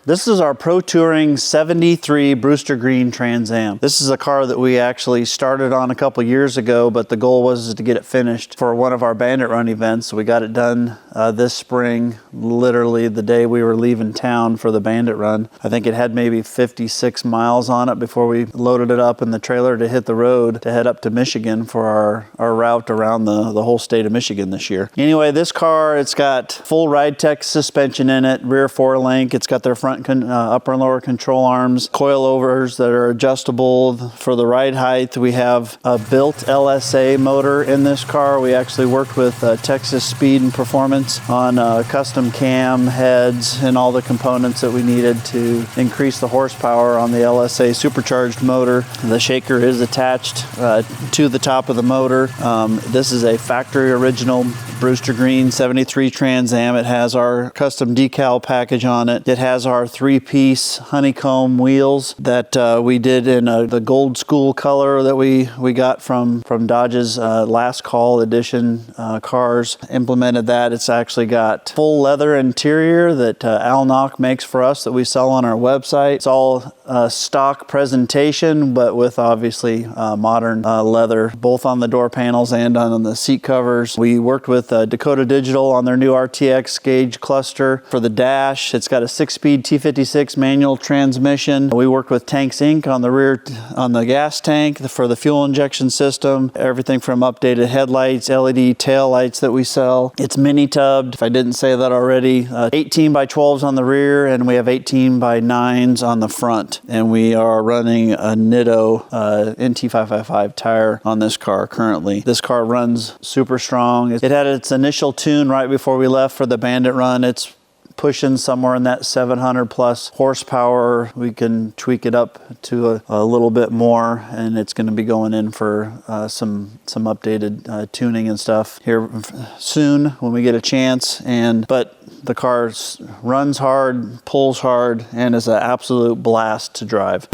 This is our Pro Touring 73 Brewster Green Trans Am. This is a car that we actually started on a couple years ago, but the goal was to get it finished for one of our Bandit Run events. So we got it done this spring, literally the day we were leaving town for the Bandit Run. I think it had maybe 56 miles on it before we loaded it up in the trailer to hit the road to head up to Michigan for our route around the whole state of Michigan this year. Anyway, this car, it's got full Ridetech suspension in it, rear 4-link. It's got their front upper and lower control arms, coilovers that are adjustable for the ride height. We have a built LSA motor in this car. We actually worked with Texas Speed and Performance on custom cam heads and all the components that we needed to increase the horsepower on the LSA supercharged motor. The shaker is attached to the top of the motor. This is a factory original Brewster Green 73 Trans Am. It has our custom decal package on it. It has our 3-piece honeycomb wheels that we did in the gold school color that we got from Dodge's last call edition cars. Implemented that. It's actually got full leather interior that Al Nock makes for us that we sell on our website. It's all stock presentation, but with obviously modern leather, both on the door panels and on the seat covers. We worked with Dakota Digital on their new RTX gauge cluster for the dash. It's got a 6-speed T56 manual transmission. We worked with Tanks Inc. on the rear, on the gas tank for the fuel injection system. Everything from updated headlights, LED tail lights that we sell. It's mini tubbed, if I didn't say that already. 18 by 12s on the rear, and we have 18 by 9s on the front. And we are running a Nitto NT555 tire on this car currently. This car runs super strong. It had its initial tune right before we left for the Bandit Run. It's pushing somewhere in that 700 plus horsepower. We can tweak it up to a little bit more, and it's going to be going in for some updated tuning and stuff here soon when we get a chance. But the car runs hard, pulls hard, and is an absolute blast to drive.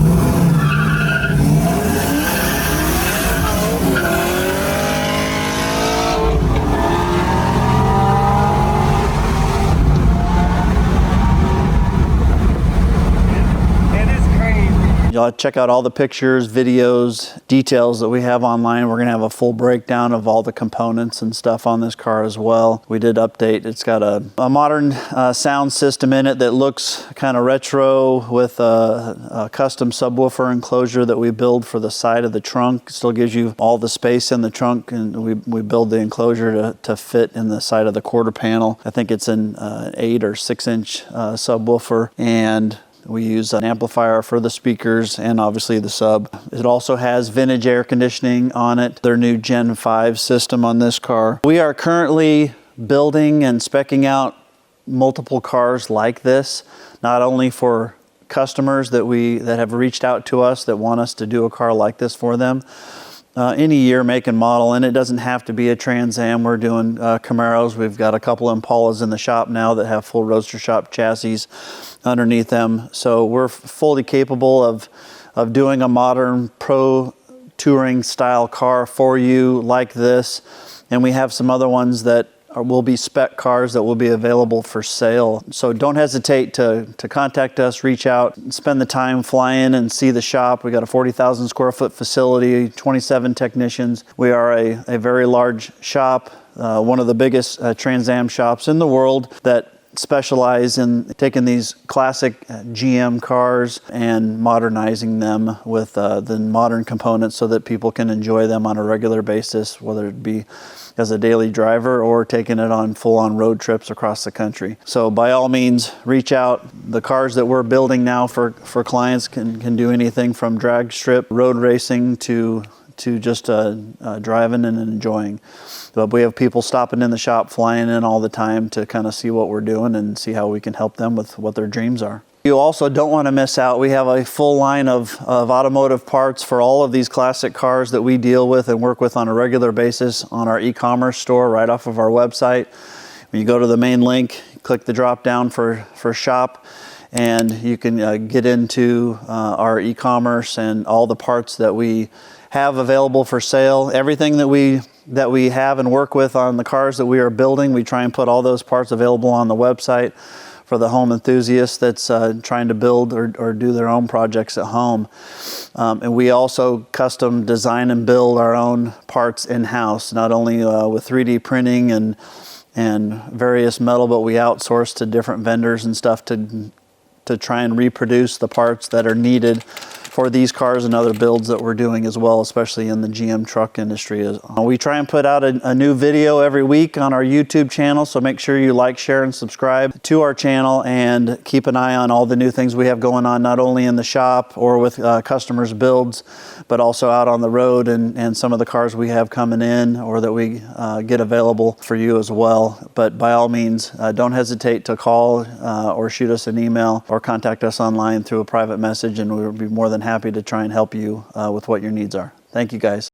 You'll check out all the pictures, videos, details that we have online. We're going to have a full breakdown of all the components and stuff on this car as well. We did update. It's got a modern sound system in it that looks kind of retro with a custom subwoofer enclosure that we build for the side of the trunk. It still gives you all the space in the trunk, and we build the enclosure to fit in the side of the quarter panel. I think it's an 8 or 6-inch subwoofer, and we use an amplifier for the speakers and obviously the sub. It also has vintage air conditioning on it, their new Gen 5 system on this car. We are currently building and speccing out multiple cars like this, not only for customers that have reached out to us that want us to do a car like this for them. Any year, make and model, and it doesn't have to be a Trans Am. We're doing Camaros. We've got a couple of Impalas in the shop now that have full roadster shop chassis underneath them. So we're fully capable of doing a modern Pro Touring style car for you like this. And we have some other ones that will be spec cars that will be available for sale. So don't hesitate to contact us, reach out, spend the time, fly in and see the shop. We got a 40,000 square foot facility, 27 technicians. We are a very large shop, one of the biggest Trans Am shops in the world that specialize in taking these classic GM cars and modernizing them with the modern components so that people can enjoy them on a regular basis, whether it be as a daily driver or taking it on full-on road trips across the country. So by all means, reach out. The cars that we're building now for clients can do anything from drag strip, road racing to just driving and enjoying. But we have people stopping in the shop, flying in all the time to kind of see what we're doing and see how we can help them with what their dreams are. You also don't want to miss out. We have a full line of automotive parts for all of these classic cars that we deal with and work with on a regular basis on our e-commerce store right off of our website. When you go to the main link, click the drop down for shop, and you can get into our e-commerce and all the parts that we have available for sale. Everything that we have and work with on the cars that we are building, we try and put all those parts available on the website for the home enthusiast that's trying to build or do their own projects at home. And we also custom design and build our own parts in-house, not only with 3D printing and various metal, but we outsource to different vendors and stuff to try and reproduce the parts that are needed for these cars and other builds that we're doing as well, especially in the GM truck industry. We try and put out a new video every week on our YouTube channel, so make sure you like, share, and subscribe to our channel, and keep an eye on all the new things we have going on, not only in the shop or with customers' builds, but also out on the road and some of the cars we have coming in or that we get available for you as well. But by all means, don't hesitate to call or shoot us an email or contact us online through a private message, and we'll be more than happy to try and help you with what your needs are. Thank you, guys.